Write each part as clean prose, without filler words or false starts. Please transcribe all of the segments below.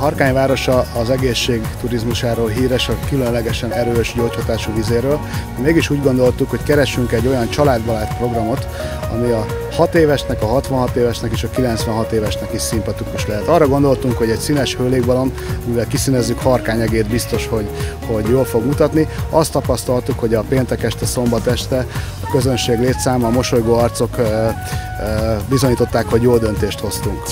Harkány városa az egészség turizmusáról híres, a különlegesen erős gyógyhatású vizéről. Mégis úgy gondoltuk, hogy keressünk egy olyan családbarát programot, ami a 6 évesnek, a 66 évesnek és a 96 évesnek is szimpatikus lehet. Arra gondoltunk, hogy egy színes hőlégballon, mivel kiszínezzük Harkány egét, biztos, hogy jól fog mutatni. Azt tapasztaltuk, hogy a péntek este, szombat este a közönség létszáma, a mosolygó arcok bizonyították, hogy jó döntést hoztunk.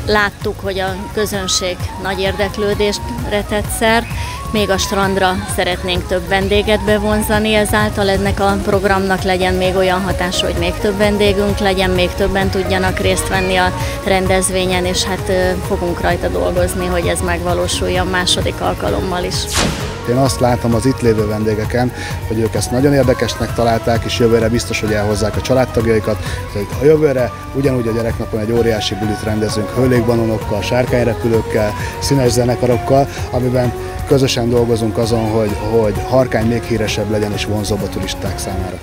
Láttuk, hogy a közönség nagy érdeklődésre tett szert, még a strandra szeretnénk több vendéget bevonzani, ezáltal ennek a programnak legyen még olyan hatása, hogy még több vendégünk legyen, még többen tudjanak részt venni a rendezvényen, és hát fogunk rajta dolgozni, hogy ez megvalósuljon második alkalommal is. Én azt látom az itt lévő vendégeken, hogy ők ezt nagyon érdekesnek találták, és jövőre biztos, hogy elhozzák a családtagjaikat. A jövőre ugyanúgy a gyereknapon egy óriási bulit rendezünk hőlégbalonokkal, sárkányrepülőkkel, színes zenekarokkal, amiben közösen dolgozunk azon, hogy Harkány még híresebb legyen és vonzóbb a turisták számára.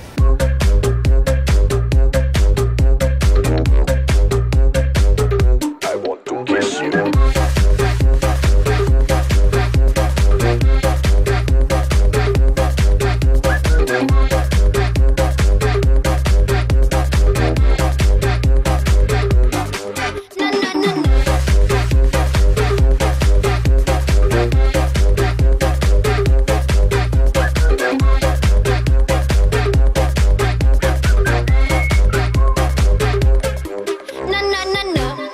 Na na na na